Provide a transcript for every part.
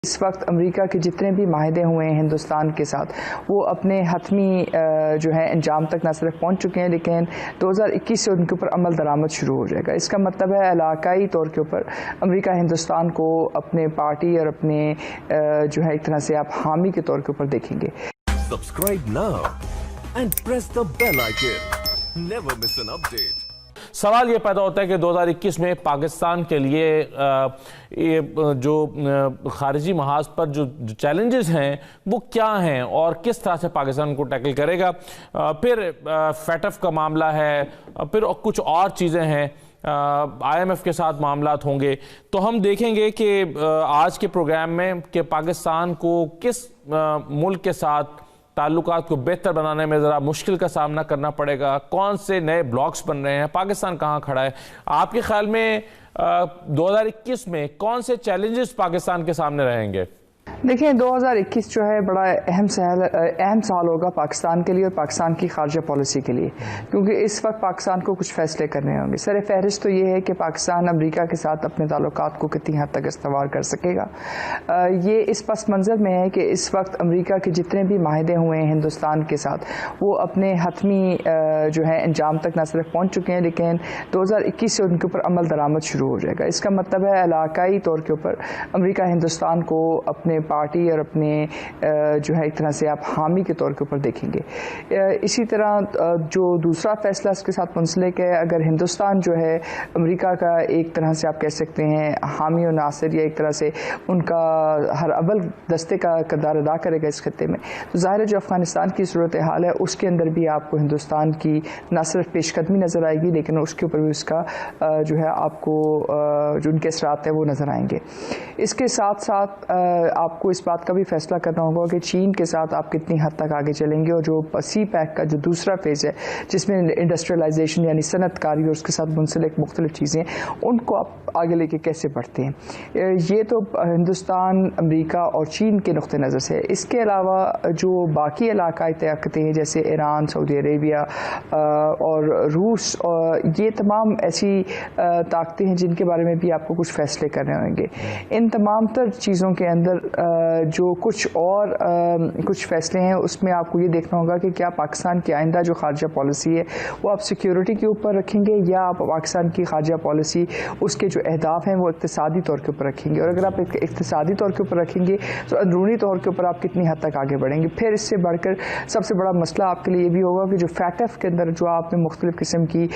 اس وقت امریکہ کے جتنے بھی معاہدے ہوئے ہیں ہندوستان کے ساتھ وہ اپنے حتمی جو ہے انجام تک نہ صرف پہنچ چکے ہیں لیکن 2021 سے ان کے اوپر عمل درآمد شروع ہو جائے گا. اس کا مطلب ہے علاقائی طور کے اوپر امریکہ ہندوستان کو اپنے پارٹی اور اپنے جو ہے ایک طرح سے آپ حامی کے طور کے اوپر دیکھیں گے. Subscribe now and press the bell icon. Never miss an update. سوال یہ پیدا ہوتا ہے کہ 2021 میں پاکستان کے لیے جو خارجی محاذ پر جو چیلنجز ہیں وہ کیا ہیں اور کس طرح سے پاکستان کو ٹیکل کرے گا. پھر فیٹف کا معاملہ ہے, پھر کچھ اور چیزیں ہیں, آئی ایم ایف کے ساتھ معاملات ہوں گے. تو ہم دیکھیں گے کہ آج کے پروگرام میں کہ پاکستان کو کس ملک کے ساتھ تعلقات کو بہتر بنانے میں ذرا مشکل کا سامنا کرنا پڑے گا, کون سے نئے بلاکس بن رہے ہیں, پاکستان کہاں کھڑا ہے. آپ کے خیال میں 2021 میں کون سے چیلنجز پاکستان کے سامنے رہیں گے؟ دیکھیں 2021 جو ہے بڑا اہم سال ہوگا پاکستان کے لیے اور پاکستان کی خارجہ پالیسی کے لیے, کیونکہ اس وقت پاکستان کو کچھ فیصلے کرنے ہوں گے. سر فہرست تو یہ ہے کہ پاکستان امریکہ کے ساتھ اپنے تعلقات کو کتنی حد تک استوار کر سکے گا. یہ اس پس منظر میں ہے کہ اس وقت امریکہ کے جتنے بھی معاہدے ہوئے ہیں ہندوستان کے ساتھ وہ اپنے حتمی جو ہے انجام تک نہ صرف پہنچ چکے ہیں لیکن 2021 سے ان کے اوپر عمل درآمد شروع ہو جائے گا. اس کا مطلب ہے علاقائی طور کے اوپر امریکہ ہندوستان کو اپنے پارٹی اور اپنے جو ہے ایک طرح سے آپ حامی کے طور کے اوپر دیکھیں گے. اسی طرح جو دوسرا فیصلہ اس کے ساتھ منسلک ہے, اگر ہندوستان جو ہے امریکہ کا ایک طرح سے آپ کہہ سکتے ہیں حامی و ناصر یا ایک طرح سے ان کا ہر اول دستے کا کردار ادا کرے گا اس خطے میں, تو ظاہر ہے جو افغانستان کی صورتحال ہے اس کے اندر بھی آپ کو ہندوستان کی نہ صرف پیش قدمی نظر آئے گی لیکن اس کے اوپر بھی اس کا جو ہے آپ کو جو ان کے اثرات ہیں وہ نظر آئیں گے. اس کے ساتھ ساتھ آپ کو اس بات کا بھی فیصلہ کرنا ہوگا کہ چین کے ساتھ آپ کتنی حد تک آگے چلیں گے, اور جو سی پیک کا جو دوسرا فیز ہے جس میں انڈسٹریلائزیشن یعنی صنعت کاری اور اس کے ساتھ منسلک مختلف چیزیں ان کو آپ آگے لے کے کیسے بڑھتے ہیں. یہ تو ہندوستان, امریکہ اور چین کے نقطہ نظر سے. اس کے علاوہ جو باقی علاقائی طاقتیں ہیں جیسے ایران, سعودی عربیہ اور روس, یہ تمام ایسی طاقتیں ہیں جن کے بارے میں بھی آپ کو کچھ فیصلے کرنے ہوں گے. ان تمام تر چیزوں کے اندر جو کچھ فیصلے ہیں اس میں آپ کو یہ دیکھنا ہوگا کہ کیا پاکستان کی آئندہ جو خارجہ پالیسی ہے وہ آپ سیکیورٹی کے اوپر رکھیں گے یا آپ پاکستان کی خارجہ پالیسی اس کے جو اہداف ہیں وہ اقتصادی طور کے اوپر رکھیں گے. اور اگر آپ اقتصادی طور کے اوپر رکھیں گے تو اندرونی طور کے اوپر آپ کتنی حد تک آگے بڑھیں گے. پھر اس سے بڑھ کر سب سے بڑا مسئلہ آپ کے لیے یہ بھی ہوگا کہ جو فیٹف کے اندر جو آپ نے مختلف قسم کی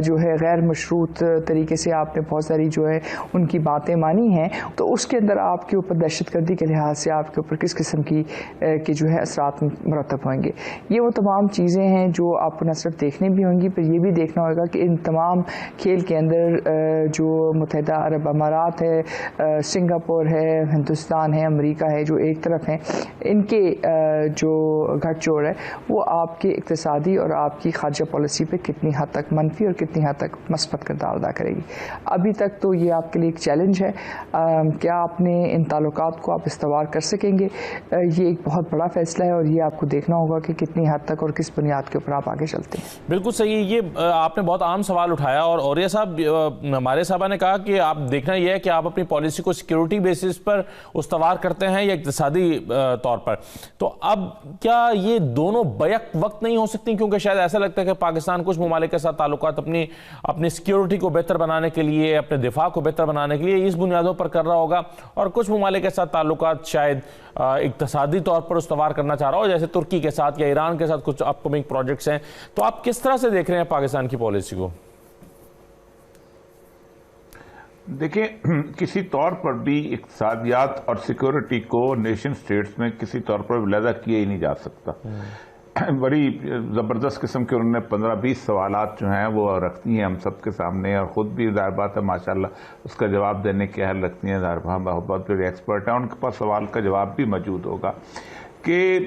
جو ہے غیر مشروط طریقے سے آپ نے بہت ساری جو ہے ان کی باتیں مانی ہیں, تو اس کے اندر آپ کے اوپر دہشت گردی کے لحاظ سے آپ کے اوپر کس قسم کی جو ہے اثرات مرتب ہوئیں گے. یہ وہ تمام چیزیں ہیں جو آپ کو نہ صرف دیکھنے بھی ہوں گی, پھر یہ بھی دیکھنا ہوگا کہ ان تمام کھیل کے اندر جو متحدہ عرب امارات ہے, سنگاپور ہے, ہندوستان ہے, امریکہ ہے, جو ایک طرف ہیں, ان کے جو گھٹ جوڑ ہے وہ آپ کے اقتصادی اور آپ کی خارجہ پالیسی پہ کتنی حد تک منفی اور کتنی حد تک مثبت کردار ادا کرے گی. ابھی تک تو یہ آپ کے لیے ایک چیلنج ہے, کیا آپ نے ان تعلقات کو آپ استوار کر سکیں گے. یہ ایک بہت بڑا فیصلہ ہے اور یہ آپ کو دیکھنا ہوگا کہ کتنی حد تک اور کس بنیاد کے اوپر آپ آگے چلتے ہیں. بالکل صحیح. یہ آپ نے بہت عام سوال اٹھایا اور اوریہ صاحب ہمارے صاحبہ نے کہا کہ آپ دیکھنا یہ ہے کہ آپ اپنی پالیسی کو سیکیورٹی بیسس پر استوار کرتے ہیں یا اقتصادی طور پر. تو اب کیا یہ دونوں بیک وقت نہیں ہو سکتی, کیونکہ شاید ایسا لگتا ہے کہ پاکستان کچھ ممالک کے ساتھ تعلقات اپنی سیکیورٹی کو بہتر بنانے کے لیے, اپنے دفاع کو بہتر بنانے کے لیے اس بنیادوں پر کر رہا ہوگا, اور کچھ ممالک کے ساتھ تعلقات شاید اقتصادی طور پر استوار کرنا چاہ رہا ہو, جیسے ترکی کے ساتھ یا ایران کے ساتھ کچھ اپ کمنگ پروجیکٹس ہیں. تو آپ کس طرح سے دیکھ رہے ہیں پاکستان کی پالیسی کو؟ دیکھیں, کسی طور پر بھی اقتصادیات اور سیکورٹی کو نیشن سٹیٹس میں کسی طور پر علیحدہ کیا ہی نہیں جا سکتا. بڑی زبردست قسم کے انہوں نے 15-20 سوالات جو ہیں وہ رکھتی ہیں ہم سب کے سامنے, اور خود بھی ظاہر بات ہے ماشاءاللہ اس کا جواب دینے کے اہل رکھتی ہیں. ظاہر بہت بڑے ایکسپرٹ ہیں, ان کے پاس سوال کا جواب بھی موجود ہوگا کہ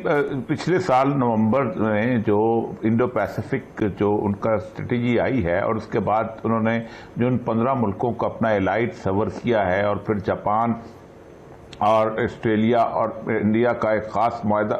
پچھلے سال نومبر میں جو انڈو پیسیفک جو ان کا اسٹریٹجی آئی ہے, اور اس کے بعد انہوں نے جو ان 15 ملکوں کو اپنا الائٹ صور کیا ہے, اور پھر جاپان اور آسٹریلیا اور انڈیا کا ایک خاص معاہدہ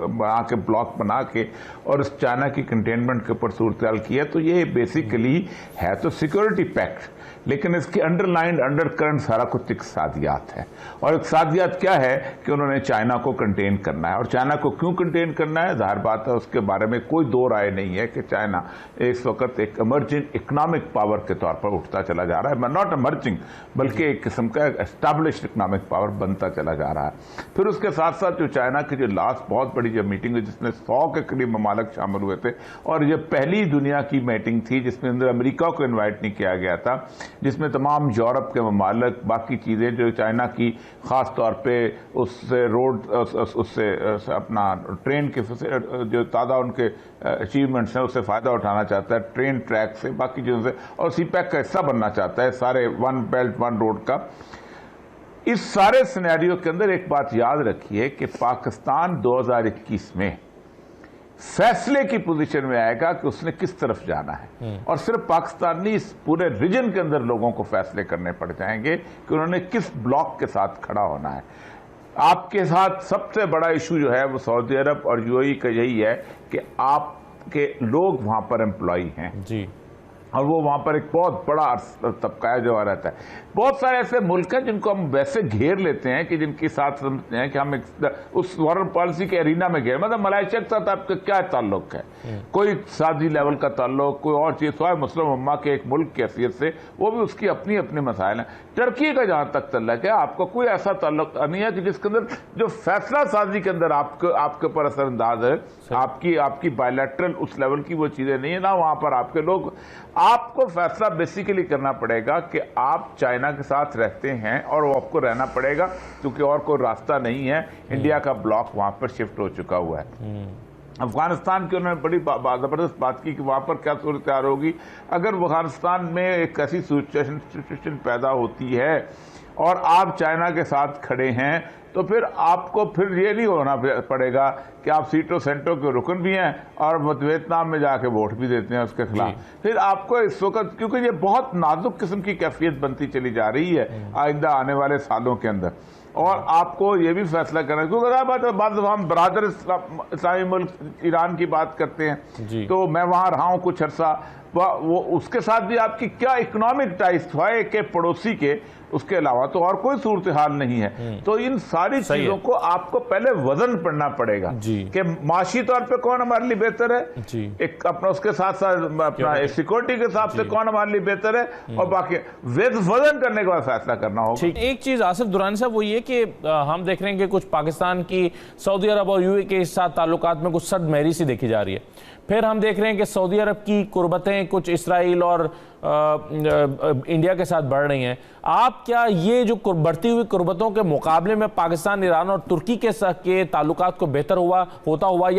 بنا کے بلاک بنا کے اور اس چائنا کی کنٹینمنٹ کے اوپر صورتحال کی ہے. تو یہ بیسیکلی ہے تو سیکورٹی پیکٹ, لیکن اس کی انڈر لائنڈ انڈر کرنٹ سارا کچھ اقتصادیات ہے. اور اقتصادیات کیا ہے کہ انہوں نے چائنا کو کنٹین کرنا ہے. اور چائنا کو کیوں کنٹین کرنا ہے؟ ظاہر بات ہے اس کے بارے میں کوئی دو رائے نہیں ہے کہ چائنا اس وقت ایک ایمرجنگ اکنامک پاور کے طور پر اٹھتا چلا جا رہا ہے. ناٹ ایمرجنگ بلکہ ایک قسم کا اسٹیبلشڈ اکنامک پاور بنتا چلا جا رہا ہے. پھر اس کے ساتھ ساتھ جو چائنا کی جو لاسٹ بہت بڑی جو میٹنگ ہوئی جس میں 100 کے قریب ممالک شامل ہوئے تھے, اور یہ پہلی دنیا کی میٹنگ تھی جس میں اندر امریکہ کو انوائٹ نہیں کیا گیا تھا, جس میں تمام یورپ کے ممالک باقی چیزیں جو چائنا کی خاص طور پہ اس سے روڈ اس سے اپنا ٹرین کے جو تازہ ان کے اچیومنٹس ہیں اس سے فائدہ اٹھانا چاہتا ہے, ٹرین ٹریک سے باقی چیزوں سے, اور سی پیک کا حصہ بننا چاہتا ہے سارے ون بیلٹ ون روڈ کا. اس سارے سینیریو کے اندر ایک بات یاد رکھیے کہ پاکستان 2021 میں فیصلے کی پوزیشن میں آئے گا کہ اس نے کس طرف جانا ہے, اور صرف پاکستان نہیں اس پورے ریجن کے اندر لوگوں کو فیصلے کرنے پڑ جائیں گے کہ انہوں نے کس بلاک کے ساتھ کھڑا ہونا ہے. آپ کے ساتھ سب سے بڑا ایشو جو ہے وہ سعودی عرب اور یو اے ای کا یہی ہے کہ آپ کے لوگ وہاں پر امپلائی ہیں جی, اور وہ وہاں پر ایک بہت بڑا طبقہ ہے جو رہتا ہے. بہت سارے ایسے ملک ہیں جن کو ہم ویسے گھیر لیتے ہیں کہ جن کے ساتھ سمجھتے ہیں کہ ہم اس فارن پالیسی کے ارینا میں گھیر, مطلب ملائیشیا کے ساتھ آپ کا کیا تعلق ہے, کوئی اقتصادی لیول کا تعلق, کوئی اور چیز, سوائے مسلم امہ کے ایک ملک کی حیثیت سے, وہ بھی اس کی اپنی اپنے مسائل ہیں. ٹرکی کا جہاں تک تعلق ہے آپ کا کوئی ایسا تعلق نہیں ہے کہ جس کے اندر جو فیصلہ سازی کے اندر آپ کے اوپر اثر انداز ہے, آپ کی بائیلیٹرل اس لیول کی وہ چیزیں نہیں ہیں, نہ وہاں پر آپ کے لوگ. آپ کو فیصلہ بیسیکلی کرنا پڑے گا کہ آپ چائنا کے ساتھ رہتے ہیں, اور وہ آپ کو رہنا پڑے گا کیونکہ اور کوئی راستہ نہیں ہے. انڈیا کا بلاک وہاں پر شفٹ ہو چکا ہوا ہے. افغانستان کی انہوں نے بڑی زبردست بات کی کہ وہاں پر کیا صورتحال ہوگی اگر افغانستان میں ایک ایسی سچویشن پیدا ہوتی ہے اور آپ چائنا کے ساتھ کھڑے ہیں, تو پھر آپ کو پھر یہ نہیں ہونا پڑے گا کہ آپ سیٹو سینٹو کے رکن بھی ہیں اور ویتنام میں جا کے ووٹ بھی دیتے ہیں اس کے خلاف. پھر آپ کو اس وقت, کیونکہ یہ بہت نازک قسم کی کیفیت بنتی چلی جا رہی ہے آئندہ آنے والے سالوں کے اندر, اور آپ کو یہ بھی فیصلہ کرنا ہے کیونکہ بعض ہم برادر اسلامی ملک ایران کی بات کرتے ہیں, تو میں وہاں رہا ہوں کچھ عرصہ, وہ اس کے ساتھ بھی آپ کی کیا اکنامک ٹائز ہے کہ پڑوسی کے, اس کے علاوہ تو اور کوئی صورتحال نہیں ہے. تو ان ساری چیزوں کو آپ کو پہلے وزن پڑنا پڑے گا کہ معاشی طور پہ کون ہمارے لیے بہتر ہے, ایک اپنا اس کے ساتھ ساتھ اپنا سیکورٹی کے حساب سے کون ہمارے لیے بہتر ہے, اور باقی وزن کرنے کے بعد فیصلہ کرنا ہوگا. ایک چیز آصف درانی صاحب وہ یہ کہ ہم دیکھ رہے ہیں کہ کچھ پاکستان کی سعودی عرب اور یو اے کے ساتھ تعلقات میں کچھ سد مہری سی دیکھی جا رہی ہے. پھر ہم دیکھ رہے ہیں کہ سعودی عرب کی قربتیں کچھ اسرائیل اور انڈیا کے ساتھ بڑھ رہی ہیں. آپ کیا یہ جو بڑھتی ہوئی قربتوں کے مقابلے میں پاکستان, ایران اور ترکی کے ساتھ کے تعلقات کو بہتر ہوتا ہوا,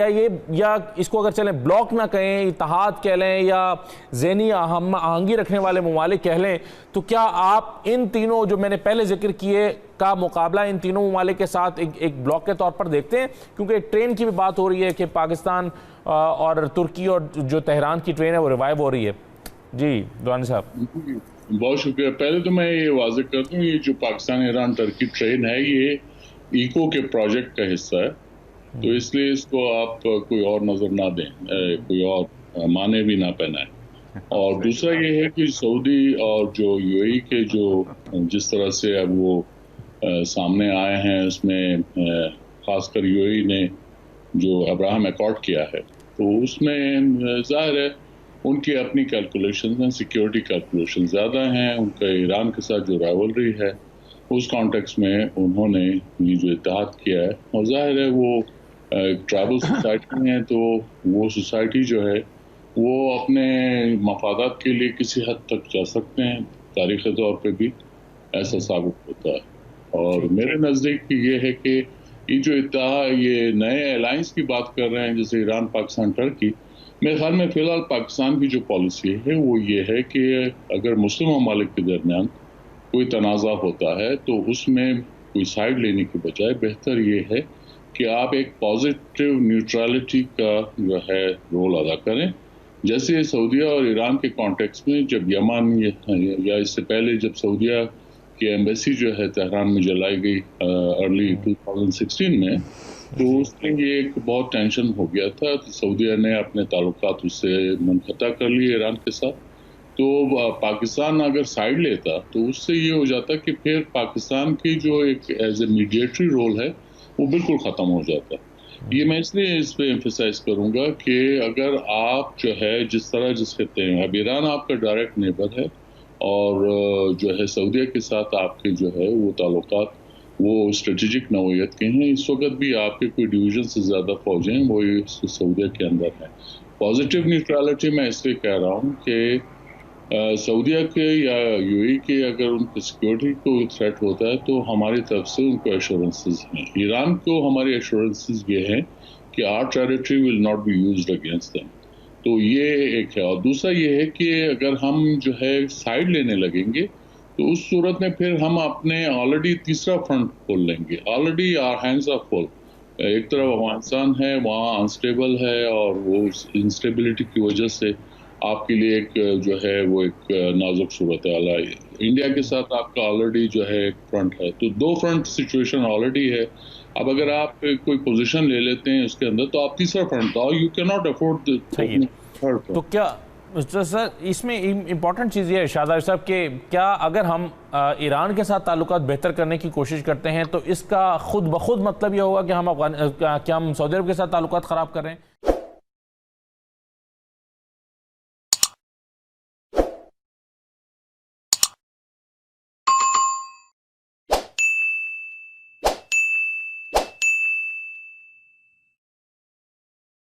یا اس کو اگر چلیں بلاک نہ کہیں, اتحاد کہہ لیں, یا ذہنی آہنگی رکھنے والے ممالک کہہ لیں, تو کیا آپ ان تینوں جو میں نے پہلے ذکر کیے کا مقابلہ ان تینوں ممالک کے ساتھ ایک بلاک کے طور پر دیکھتے ہیں؟ کیونکہ ٹرین کی بھی بات ہو رہی ہے کہ پاکستان اور ترکی اور جو تہران کی ٹرین ہے وہ ریوائیو ہو رہی ہے. جی دوانی صاحب. بہت شکریہ. پہلے تو میں یہ واضح کر دوں, یہ جو پاکستان ایران ترکی ٹرین ہے یہ ایکو کے پروجیکٹ کا حصہ ہے, تو اس لیے اس کو آپ کوئی اور نظر نہ دیں, کوئی اور معنی بھی نہ پہنائیں. اور دوسرا یہ ہے کہ سعودی اور جو یو اے ای کے جو جس طرح سے اب وہ سامنے آئے ہیں, اس میں خاص کر یو اے ای نے جو ابراہم ایکارڈ کیا ہے, تو اس میں ظاہر ہے ان کی اپنی کیلکولیشنز ہیں, سیکیورٹی کیلکولیشن زیادہ ہیں. ان کا ایران کے ساتھ جو رائیولری ہے اس کانٹیکس میں انہوں نے یہ جو اتحاد کیا ہے, اور ظاہر ہے وہ ٹرائبل سوسائٹی ہیں, تو وہ سوسائٹی جو ہے وہ اپنے مفادات کے لیے کسی حد تک جا سکتے ہیں, تاریخی طور پہ بھی ایسا ثابت ہوتا ہے. اور میرے نزدیک یہ ہے کہ یہ جو اتحاد, یہ نئے الائنس کی بات کر رہے ہیں جیسے ایران, پاکستان, ٹرکی, میرے خیال میں فی الحال پاکستان کی جو پالیسی ہے وہ یہ ہے کہ اگر مسلم ممالک کے درمیان کوئی تنازع ہوتا ہے تو اس میں کوئی سائیڈ لینے کے بجائے بہتر یہ ہے کہ آپ ایک پازیٹیو نیوٹرلٹی کا جو ہے رول ادا کریں. جیسے سعودیہ اور ایران کے کانٹیکس میں جب یمن یا اس سے پہلے جب سعودیہ کہ ایمبیسی جو ہے تہران میں جلائی گئی ارلی 2016 میں، تو اس میں یہ ایک بہت ٹینشن ہو گیا تھا. سعودیہ نے اپنے تعلقات اس سے منقطع کر لیے ایران کے ساتھ. تو پاکستان اگر سائیڈ لیتا تو اس سے یہ ہو جاتا کہ پھر پاکستان کی جو ایک ایز اے میڈیٹری رول ہے وہ بالکل ختم ہو جاتا. یہ میں اس لیے اس پہ ایمفیسائز کروں گا کہ اگر آپ جو ہے جس خطے میں اب ایران آپ کا ڈائریکٹ نیبر ہے اور جو ہے سعودیہ کے ساتھ آپ کے جو ہے وہ تعلقات وہ اسٹریٹجک نوعیت کے ہیں. اس وقت بھی آپ کے کوئی ڈویژن سے زیادہ فوجیں وہ سعودیہ کے اندر ہیں. پازیٹیو نیوٹرلٹی میں اس لیے کہہ رہا ہوں کہ سعودیہ کے یا یو اے کے اگر ان کی سیکورٹی کو تھریٹ ہوتا ہے تو ہماری طرف سے ان کو ایشورنسز ہیں. ایران کو ہماری ایشورنسز یہ ہیں کہ our territory will not be used against them. تو یہ ایک ہے. اور دوسرا یہ ہے کہ اگر ہم جو ہے سائیڈ لینے لگیں گے تو اس صورت میں پھر ہم اپنے آلریڈی تیسرا فرنٹ کھول لیں گے. Already our hands are full. ایک طرف افغانستان ہے وہاں انسٹیبل ہے اور وہ انسٹیبلٹی کی وجہ سے آپ کے لیے ایک جو ہے وہ ایک نازک صورتحال ہے. انڈیا کے ساتھ آپ کا آلریڈی جو ہے ایک فرنٹ ہے. تو 2 فرنٹ سچویشن آلریڈی ہے. اب اگر آپ کوئی پوزیشن لے لیتے ہیں اس کے اندر تو آپ تیسرا فرنٹ تو یو کی ناٹ افورڈ. تو کیا سر اس میں امپورٹنٹ چیز یہ ہے شاہد عارف صاحب کہ کیا اگر ہم ایران کے ساتھ تعلقات بہتر کرنے کی کوشش کرتے ہیں تو اس کا خود بخود مطلب یہ ہوگا کہ ہم سعودی عرب کے ساتھ تعلقات خراب کر رہے ہیں؟